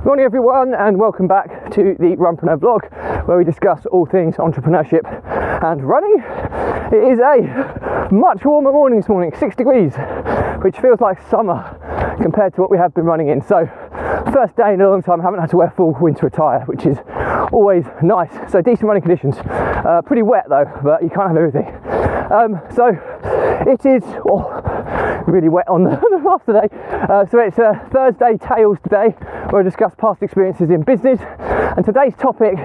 Morning everyone, and welcome back to the Runpreneur vlog, where we discuss all things entrepreneurship and running. It is a much warmer morning this morning, 6 degrees, which feels like summer compared to what we have been running in. So first day in a long time I haven't had to wear full winter attire, which is always nice. So decent running conditions, pretty wet though, but you can't have everything. So it is really wet on the path today. So it's Thursday Tales today, where I discuss past experiences in business, and today's topic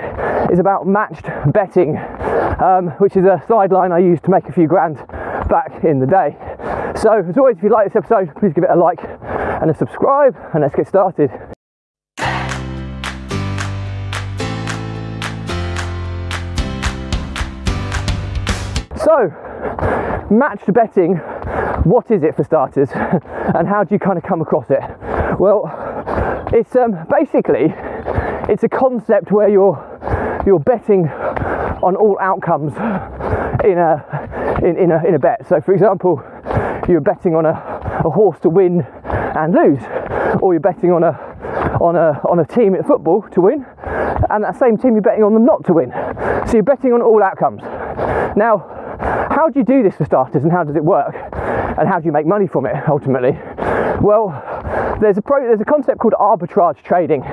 is about matched betting, which is a sideline I used to make a few grand back in the day. So as always, if you like this episode, please give it a like and a subscribe, and let's get started. So, matched betting, what is it for starters, and how do you kind of come across it? Well, it's basically it's a concept where you're betting on all outcomes in a bet. So, for example, you're betting on a horse to win and lose, or you're betting on a team at football to win, and that same team you're betting on them not to win. So you're betting on all outcomes. Now, how do you do this for starters, and how does it work, and how do you make money from it ultimately? Well, there's a concept called arbitrage trading,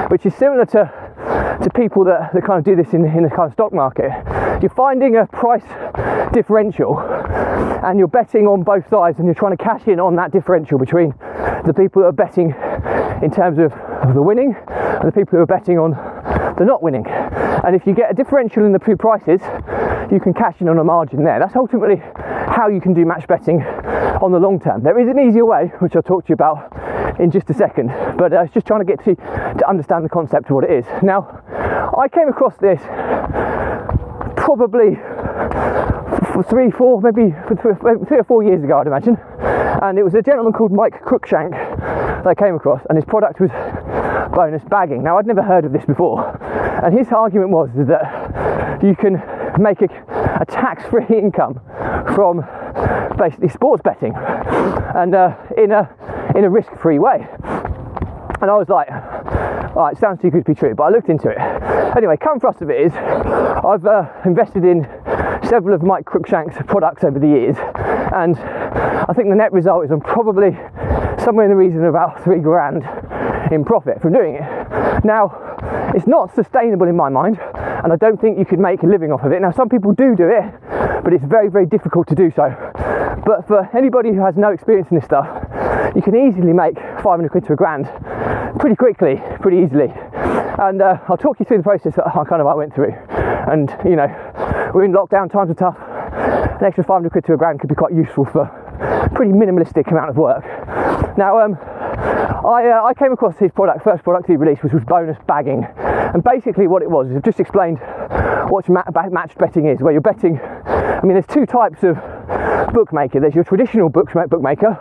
which is similar to people that kind of do this in the kind of stock market. You're finding a price differential and you're betting on both sides, and you're trying to cash in on that differential between the people that are betting in terms of the winning and the people who are betting on the not winning. And if you get a differential in the two prices, you can cash in on a margin there. That's ultimately how you can do match betting on the long term. There is an easier way, which I'll talk to you about in just a second, but it's just trying to get to understand the concept of what it is. Now, I came across this probably 3 or 4 years ago, I'd imagine, and it was a gentleman called Cruickshank that I came across, and his product was bonus bagging. Now, I'd never heard of this before, and his argument was that you can make a tax-free income from basically sports betting, and in a risk-free way. And I was like, all right, sounds too good to be true, but I looked into it. Anyway, come for us of it is, I've invested in several of Mike Cruickshank's products over the years, and I think the net result is I'm probably somewhere in the region of about 3 grand in profit from doing it. Now, it's not sustainable in my mind, and I don't think you could make a living off of it. Now, some people do it, but it's very, very difficult to do so. But for anybody who has no experience in this stuff, you can easily make 500 quid to a grand pretty quickly, pretty easily. And I'll talk you through the process that I went through. And, you know, we're in lockdown, times are tough. An extra 500 quid to a grand could be quite useful for a pretty minimalistic amount of work. Now, I came across his first product he released, which was bonus bagging. And basically what it was is, I've just explained what matched betting is, where you're betting. I mean, there's two types of bookmaker. There's your traditional bookmaker,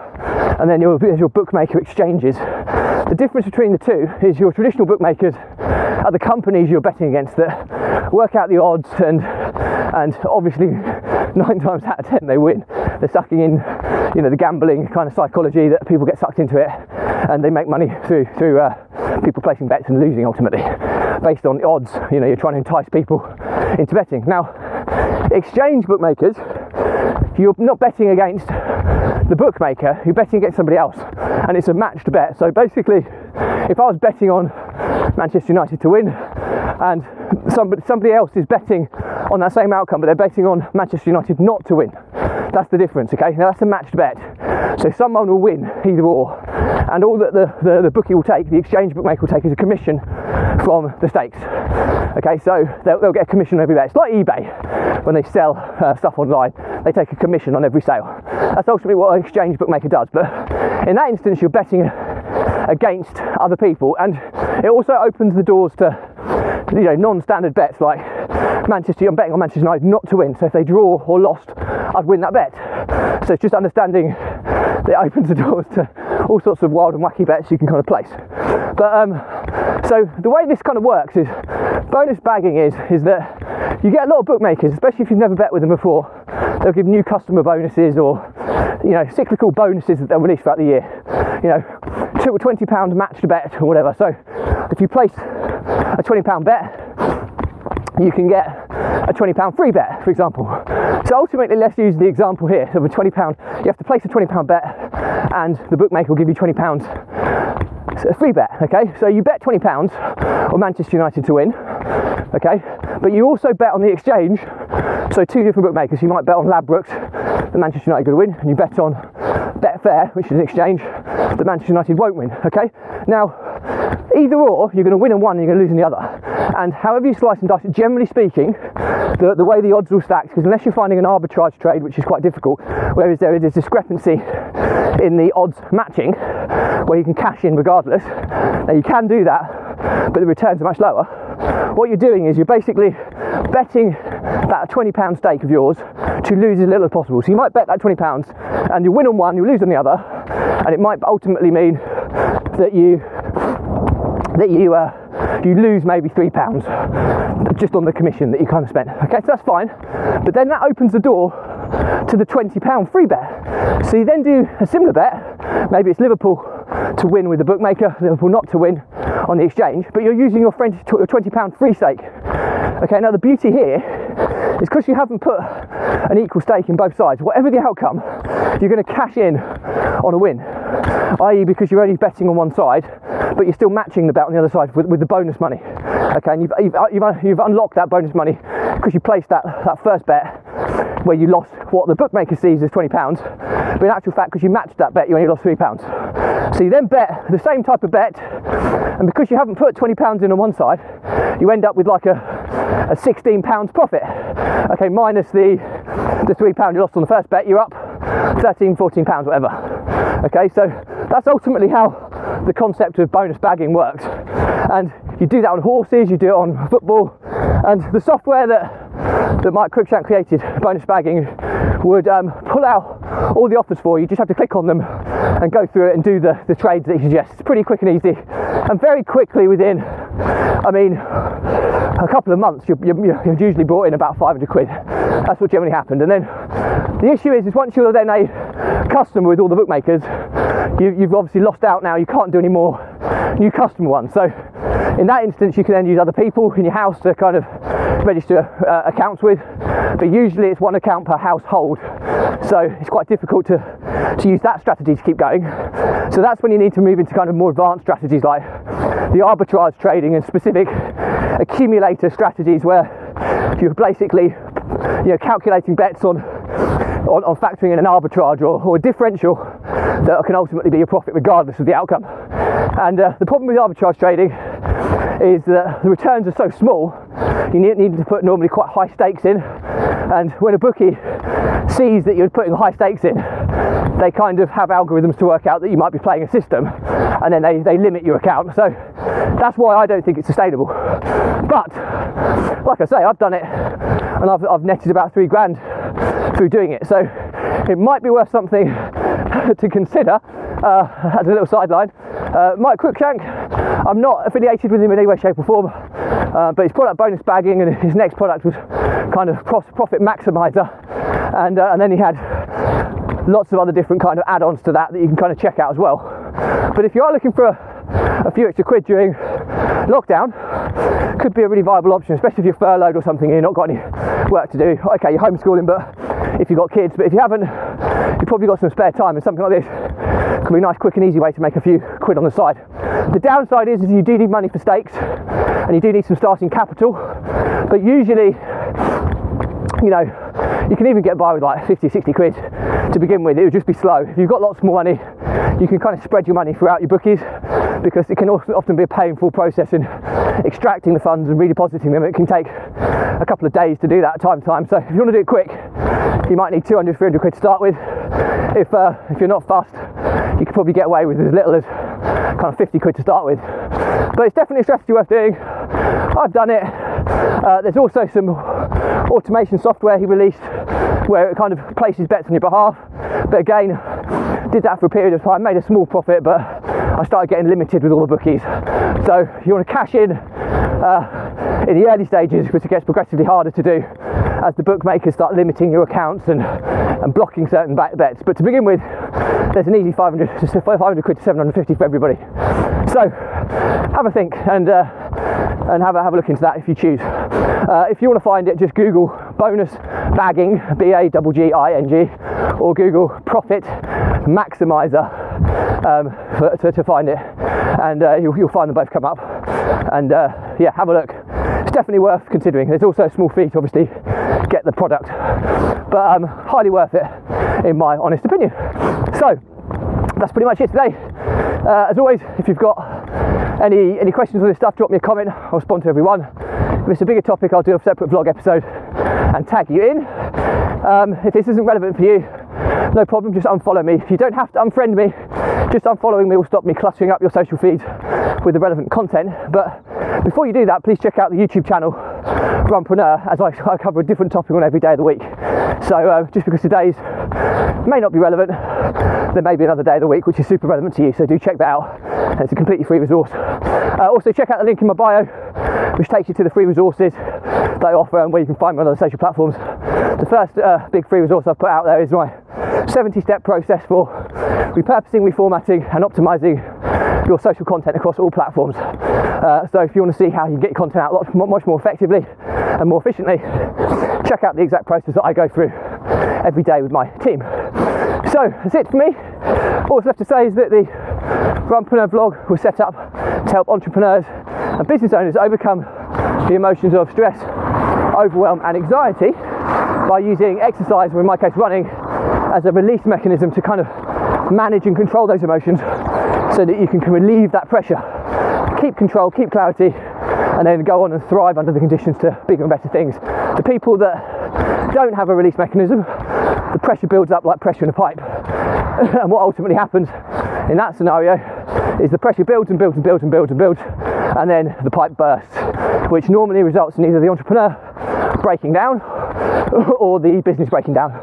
and then there's your bookmaker exchanges. The difference between the two is your traditional bookmakers are the companies you're betting against that work out the odds, and obviously 9 times out of 10 they win. They're sucking in, you know, the gambling kind of psychology that people get sucked into it, and they make money through people placing bets and losing ultimately based on the odds. You know, you're trying to entice people into betting. Now, exchange bookmakers, you're not betting against the bookmaker, you're betting against somebody else, and it's a matched bet. So basically, if I was betting on Manchester United to win, and somebody else is betting on that same outcome, but they're betting on Manchester United not to win, that's the difference, okay? Now, that's a matched bet. So someone will win either or, and all that the bookie will take, the exchange bookmaker will take, is a commission from the stakes. Okay, so they'll get a commission on every bet. It's like eBay when they sell stuff online. They take a commission on every sale. That's ultimately what an exchange bookmaker does. But in that instance, you're betting against other people, and it also opens the doors to, you know, non-standard bets like I'm betting on Manchester United not to win. So if they draw or lost, I'd win that bet. So it's just understanding that it opens the doors to all sorts of wild and wacky bets you can kind of place. But so the way this kind of works is, bonus bagging is that you get a lot of bookmakers, especially if you've never bet with them before, they'll give new customer bonuses, or, you know, cyclical bonuses that they'll release throughout the year. You know, £20 matched bet or whatever. So if you place a £20 bet, you can get a £20 free bet, for example. So ultimately, let's use the example here of a £20. You have to place a £20 bet, and the bookmaker will give you £20 a free bet. Okay, so you bet £20 on Manchester United to win. Okay, but you also bet on the exchange. So two different bookmakers. You might bet on Ladbrokes that Manchester United are going to win, and you bet on Betfair, which is an exchange, that Manchester United won't win. Okay, now either or, you're going to win in one and you're going to lose in the other. And however you slice and dice it, generally speaking, the way the odds will stack, because unless you're finding an arbitrage trade, which is quite difficult, whereas there is a discrepancy in the odds matching, where you can cash in regardless. Now you can do that, but the returns are much lower. What you're doing is you're basically betting that £20 stake of yours to lose as little as possible. So you might bet that £20 and you win on one, you lose on the other, and it might ultimately mean that you lose maybe £3 just on the commission that you kind of spent. Okay, so that's fine, but then that opens the door to the £20 free bet. So you then do a similar bet. Maybe it's Liverpool to win with the bookmaker, Liverpool not to win on the exchange, but you're using your £20 free stake. Okay, now the beauty here is because you haven't put an equal stake in both sides, whatever the outcome, you're going to cash in on a win, i.e. because you're only betting on one side, but you're still matching the bet on the other side with the bonus money. Okay, and you've unlocked that bonus money because you placed that first bet where you lost what the bookmaker sees as £20, but in actual fact, because you matched that bet, you only lost £3. So you then bet the same type of bet, and because you haven't put £20 in on one side, you end up with like a £16 profit. Okay, minus the £3 you lost on the first bet, you're up £13, £14, whatever. Okay, so that's ultimately how the concept of bonus bagging works. And you do that on horses, you do it on football, and the software that Mike Cruickshank created, bonus bagging, would pull out all the offers for you. You just have to click on them and go through it and do the trades that he suggests. It's pretty quick and easy, and very quickly within, I mean, a couple of months, you've usually brought in about 500 quid. That's what generally happened. And then the issue is once you're then a customer with all the bookmakers, you've obviously lost out now. You can't do any more new customer ones. So in that instance, you can then use other people in your house to kind of register accounts with, but usually it's one account per household, so it's quite difficult to use that strategy to keep going. So that's when you need to move into kind of more advanced strategies like the arbitrage trading and specific accumulator strategies, where you're basically calculating bets on factoring in an arbitrage or a differential that can ultimately be a profit regardless of the outcome. And the problem with arbitrage trading is that the returns are so small, you need to put normally quite high stakes in, and when a bookie sees that you're putting high stakes in, they kind of have algorithms to work out that you might be playing a system, and then they limit your account. So that's why I don't think it's sustainable. But like I say, I've done it and I've netted about £3 through doing it, so it might be worth something to consider as a little sideline. Mike Cruickshank, I'm not affiliated with him in any way, shape or form, but his product bonus bagging, and his next product was kind of profit maximizer, and then he had lots of other different kind of add-ons to that you can kind of check out as well. But if you are looking for a few extra quid during lockdown, could be a really viable option, especially if you're furloughed or something and you've not got any work to do. Okay, you're homeschooling, but if you've got kids, but if you haven't, you've probably got some spare time, and something like this can be a nice, quick and easy way to make a few quid on the side. The downside is you do need money for stakes, and you do need some starting capital, but usually, you can even get by with like 50, 60 quid to begin with. It would just be slow. If you've got lots more money, you can kind of spread your money throughout your bookies, because it can also often be a painful process in extracting the funds and redepositing them. It can take a couple of days to do that time to time. So if you want to do it quick, you might need 200, 300 quid to start with. If you're not fussed, you could probably get away with as little as kind of 50 quid to start with. But it's definitely a strategy worth doing. I've done it. There's also some automation software he released where it kind of places bets on your behalf, but again, did that for a period of time, made a small profit, but I started getting limited with all the bookies. So you want to cash in the early stages, which it gets progressively harder to do, as the bookmakers start limiting your accounts and blocking certain bets. But to begin with, there's an easy 500 quid to 750 for everybody. So have a think and have a look into that if you choose. If you want to find it, just Google bonus bagging, BAGGING, or Google profit maximizer to find it, and you'll find them both come up. And yeah, have a look. It's definitely worth considering. There's also a small fee to obviously get the product, but highly worth it in my honest opinion. So that's pretty much it today. As always, if you've got any questions on this stuff, drop me a comment. I'll respond to everyone. If it's a bigger topic, I'll do a separate vlog episode and tag you in. If this isn't relevant for you, no problem, just unfollow me. You don't have to unfriend me, just unfollowing me will stop me cluttering up your social feeds with the relevant content. But before you do that, please check out the YouTube channel Runpreneur, as I cover a different topic on every day of the week. So just because today's may not be relevant, there may be another day of the week which is super relevant to you, so do check that out. And it's a completely free resource. Also check out the link in my bio, which takes you to the free resources that I offer and where you can find me on other social platforms. The first big free resource I've put out there is my 70-step process for repurposing, reformatting and optimising your social content across all platforms. So if you want to see how you can get your content out much more effectively and more efficiently, check out the exact process that I go through every day with my team. So that's it for me. All that's left to say is that the Runpreneur vlog was set up to help entrepreneurs and business owners overcome the emotions of stress, overwhelm and anxiety by using exercise, or in my case running, as a release mechanism to kind of manage and control those emotions so that you can relieve that pressure, keep control, keep clarity, and then go on and thrive under the conditions to bigger and better things. The people that don't have a release mechanism, the pressure builds up like pressure in a pipe. And what ultimately happens in that scenario is the pressure builds and builds and builds and builds and builds, and then the pipe bursts, which normally results in either the entrepreneur breaking down or the business breaking down.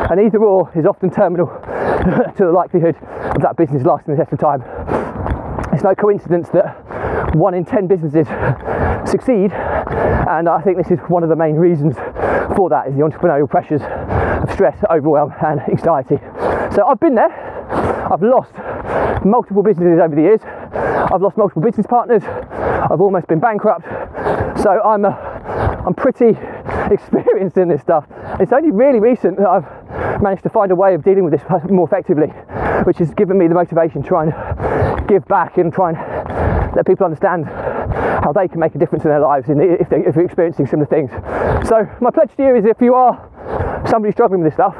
And either or is often terminal to the likelihood of that business lasting the test of time. It's no coincidence that 1 in 10 businesses succeed, and I think this is one of the main reasons for that, is the entrepreneurial pressures of stress, overwhelm and anxiety. So I've been there. I've lost multiple businesses over the years. I've lost multiple business partners. I've almost been bankrupt. So I'm pretty experienced in this stuff. It's only really recent that I've managed to find a way of dealing with this more effectively, which has given me the motivation to try and give back and try and let people understand how they can make a difference in their lives if they're experiencing similar things. So my pledge to you is, if you are somebody struggling with this stuff,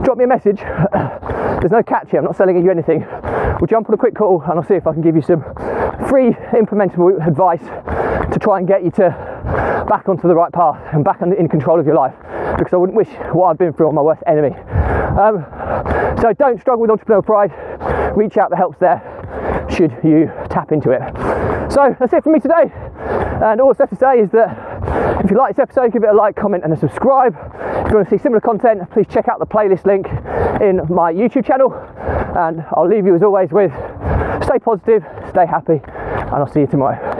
drop me a message. There's no catch here, I'm not selling you anything. We'll jump on a quick call and I'll see if I can give you some free implementable advice to try and get you to back onto the right path and back in control of your life, because I wouldn't wish what I've been through on my worst enemy. So don't struggle with entrepreneurial pride. Reach out, the help's there should you tap into it. So that's it from me today, and all that's left to say is that if you like this episode, give it a like, comment and a subscribe. If you want to see similar content, please check out the playlist link in my YouTube channel, and I'll leave you as always with stay positive, stay happy, and I'll see you tomorrow.